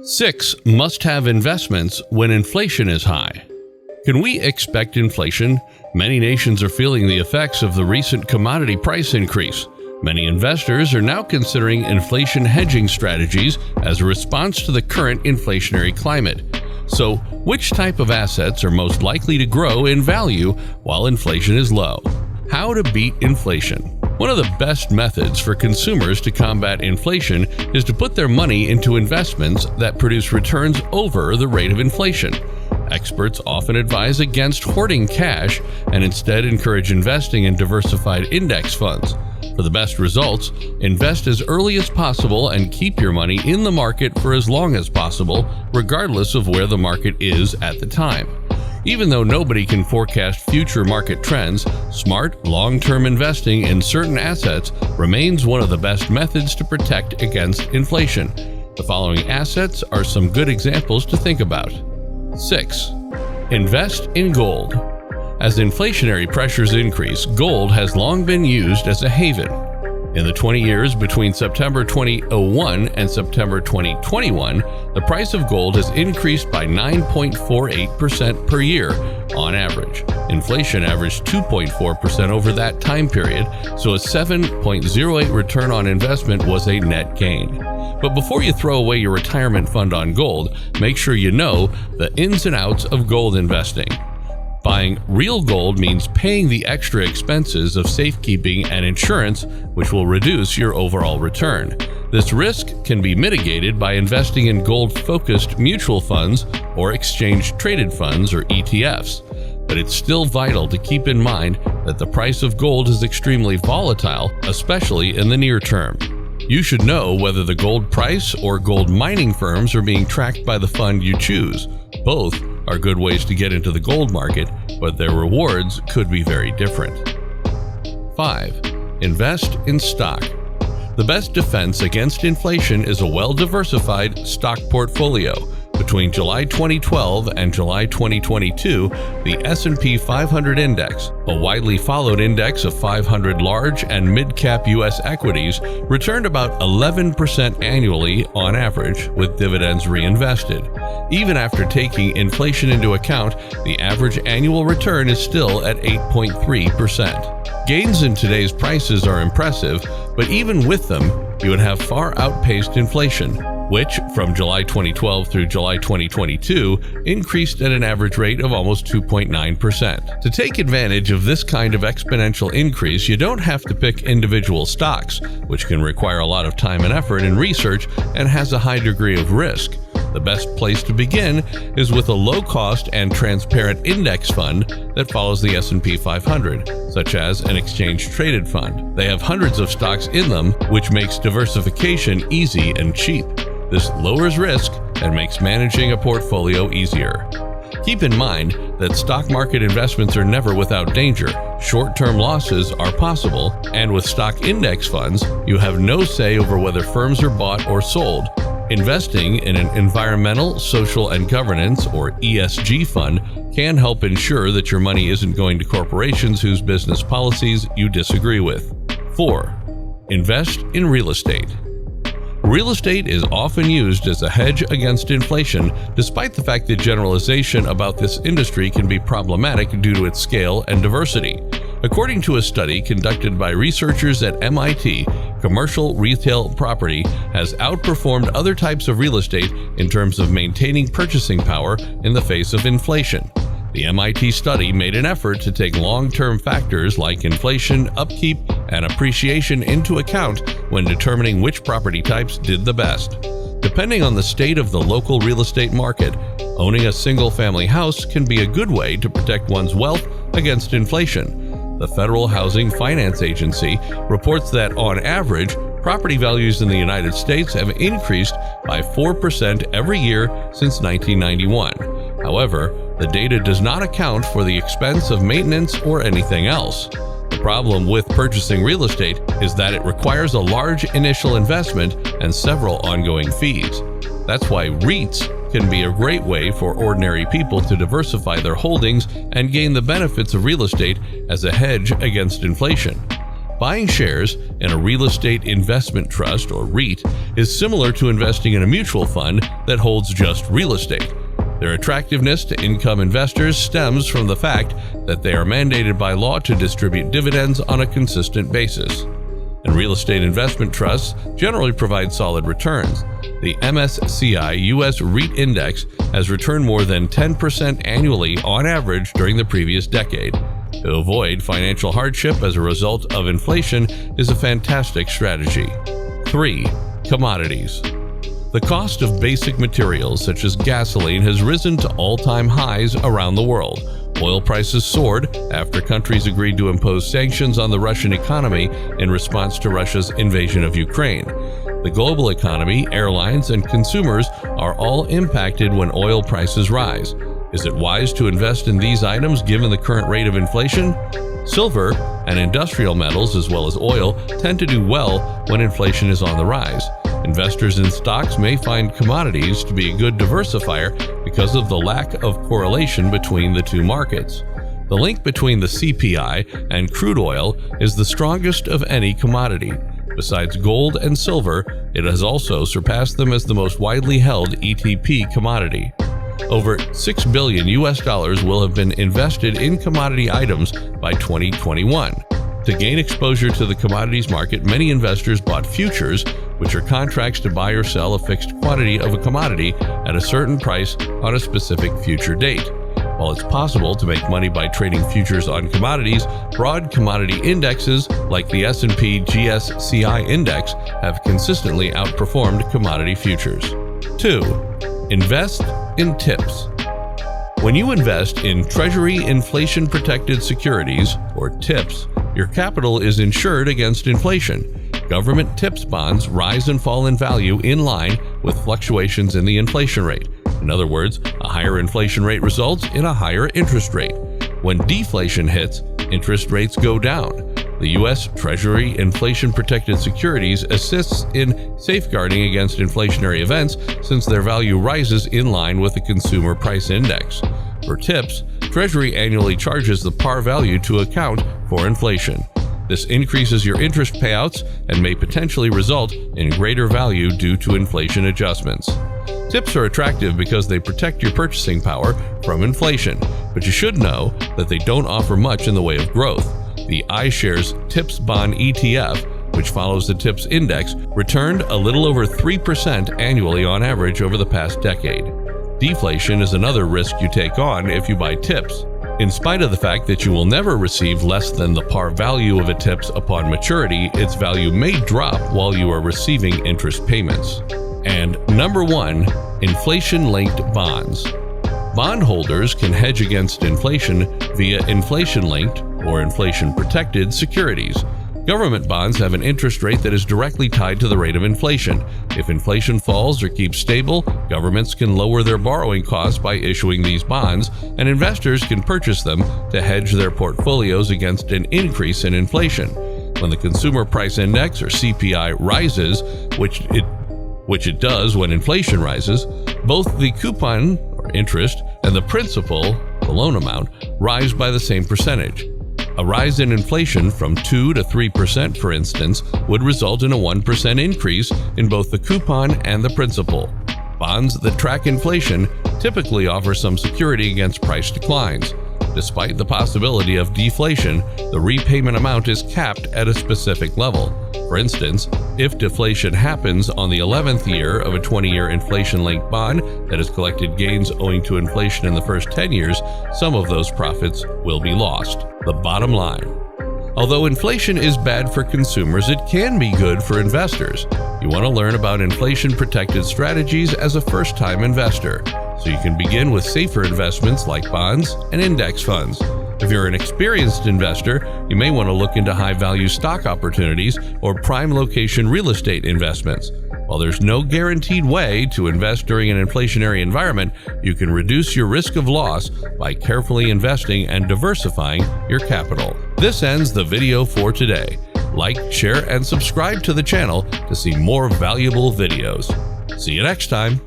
6 must-have investments when inflation is high. Can we expect inflation? Many nations are feeling the effects of the recent commodity price increase. Many investors are now considering inflation hedging strategies as a response to the current inflationary climate. So, which type of assets are most likely to grow in value while inflation is low? How to beat inflation. One of the best methods for consumers to combat inflation is to put their money into investments that produce returns over the rate of inflation. Experts often advise against hoarding cash and instead encourage investing in diversified index funds. For the best results, invest as early as possible and keep your money in the market for as long as possible, regardless of where the market is at the time. Even though nobody can forecast future market trends, smart, long-term investing in certain assets remains one of the best methods to protect against inflation. The following assets are some good examples to think about. 6. Invest in gold. As inflationary pressures increase, gold has long been used as a haven. In the 20 years between September 2001 and September 2021, the price of gold has increased by 9.48% per year on average. Inflation averaged 2.4% over that time period, so a 7.08 return on investment was a net gain. But before you throw away your retirement fund on gold, make sure you know the ins and outs of gold investing. Buying real gold means paying the extra expenses of safekeeping and insurance, which will reduce your overall return. This risk can be mitigated by investing in gold-focused mutual funds or exchange-traded funds or ETFs. But it's still vital to keep in mind that the price of gold is extremely volatile, especially in the near term. You should know whether the gold price or gold mining firms are being tracked by the fund you choose. Both are good ways to get into the gold market, but their rewards could be very different. 5. Invest in stock. The best defense against inflation is a well-diversified stock portfolio. Between July 2012 and July 2022, the S&P 500 index, a widely followed index of 500 large and mid-cap U.S. equities, returned about 11% annually on average, with dividends reinvested. Even after taking inflation into account, the average annual return is still at 8.3%. Gains in today's prices are impressive, but even with them, you would have far outpaced inflation, which, from July 2012 through July 2022, increased at an average rate of almost 2.9%. To take advantage of this kind of exponential increase, you don't have to pick individual stocks, which can require a lot of time and effort and research and has a high degree of risk. The best place to begin is with a low-cost and transparent index fund that follows the S&P 500, such as an exchange-traded fund. They have hundreds of stocks in them, which makes diversification easy and cheap. This lowers risk and makes managing a portfolio easier. Keep in mind that stock market investments are never without danger. Short-term losses are possible, and with stock index funds, you have no say over whether firms are bought or sold. Investing in an environmental, social, and governance or ESG fund can help ensure that your money isn't going to corporations whose business policies you disagree with. 4. Invest in real estate. Real estate is often used as a hedge against inflation, despite the fact that generalization about this industry can be problematic due to its scale and diversity. According to a study conducted by researchers at MIT, commercial retail property has outperformed other types of real estate in terms of maintaining purchasing power in the face of inflation. The MIT study made an effort to take long-term factors like inflation, upkeep, and appreciation into account when determining which property types did the best. Depending on the state of the local real estate market, owning a single-family house can be a good way to protect one's wealth against inflation. The Federal Housing Finance Agency reports that, on average, property values in the United States have increased by 4% every year since 1991. However, the data does not account for the expense of maintenance or anything else. The problem with purchasing real estate is that it requires a large initial investment and several ongoing fees. That's why REITs can be a great way for ordinary people to diversify their holdings and gain the benefits of real estate as a hedge against inflation. Buying shares in a real estate investment trust, or REIT, is similar to investing in a mutual fund that holds just real estate. Their attractiveness to income investors stems from the fact that they are mandated by law to distribute dividends on a consistent basis. And real estate investment trusts generally provide solid returns. The MSCI US REIT Index has returned more than 10% annually on average during the previous decade. To avoid financial hardship as a result of inflation is a fantastic strategy. 3. Commodities. The cost of basic materials such as gasoline has risen to all-time highs around the world. Oil prices soared after countries agreed to impose sanctions on the Russian economy in response to Russia's invasion of Ukraine. The global economy, airlines, and consumers are all impacted when oil prices rise. Is it wise to invest in these items given the current rate of inflation? Silver and industrial metals, as well as oil, tend to do well when inflation is on the rise. Investors in stocks may find commodities to be a good diversifier because of the lack of correlation between the two markets. The link between the CPI and crude oil is the strongest of any commodity. Besides gold and silver, it has also surpassed them as the most widely held ETP commodity. Over $6 billion will have been invested in commodity items by 2021. To gain exposure to the commodities market, many investors bought futures, which are contracts to buy or sell a fixed quantity of a commodity at a certain price on a specific future date. While it's possible to make money by trading futures on commodities, broad commodity indexes like the S&P GSCI index have consistently outperformed commodity futures. 2. Invest in TIPS. When you invest in Treasury Inflation Protected Securities, or TIPS, your capital is insured against inflation. Government TIPS bonds rise and fall in value in line with fluctuations in the inflation rate. In other words, a higher inflation rate results in a higher interest rate. When deflation hits, interest rates go down. The U.S. Treasury Inflation Protected Securities assists in safeguarding against inflationary events since their value rises in line with the Consumer Price Index. For TIPS, Treasury annually charges the par value to account for inflation. This increases your interest payouts and may potentially result in greater value due to inflation adjustments. TIPS are attractive because they protect your purchasing power from inflation, but you should know that they don't offer much in the way of growth. The iShares TIPS Bond ETF, which follows the TIPS index, returned a little over 3% annually on average over the past decade. Deflation is another risk you take on if you buy TIPS. In spite of the fact that you will never receive less than the par value of a TIPS upon maturity, its value may drop while you are receiving interest payments. And number 1, inflation-linked bonds. Bondholders can hedge against inflation via inflation-linked or inflation-protected securities. Government bonds have an interest rate that is directly tied to the rate of inflation. If inflation falls or keeps stable, governments can lower their borrowing costs by issuing these bonds, and investors can purchase them to hedge their portfolios against an increase in inflation. When the Consumer Price Index, or CPI, rises, which it does when inflation rises, both the coupon, or interest, and the principal, the loan amount, rise by the same percentage. A rise in inflation from 2 to 3%, for instance, would result in a 1% increase in both the coupon and the principal. Bonds that track inflation typically offer some security against price declines. Despite the possibility of deflation, the repayment amount is capped at a specific level. For instance, if deflation happens on the 11th year of a 20-year inflation-linked bond that has collected gains owing to inflation in the first 10 years, some of those profits will be lost. The bottom line: although inflation is bad for consumers, it can be good for investors. You want to learn about inflation-protected strategies as a first-time investor, so you can begin with safer investments like bonds and index funds. If you're an experienced investor, you may want to look into high-value stock opportunities or prime location real estate investments. While there's no guaranteed way to invest during an inflationary environment, you can reduce your risk of loss by carefully investing and diversifying your capital. This ends the video for today. Like, share, and subscribe to the channel to see more valuable videos. See you next time.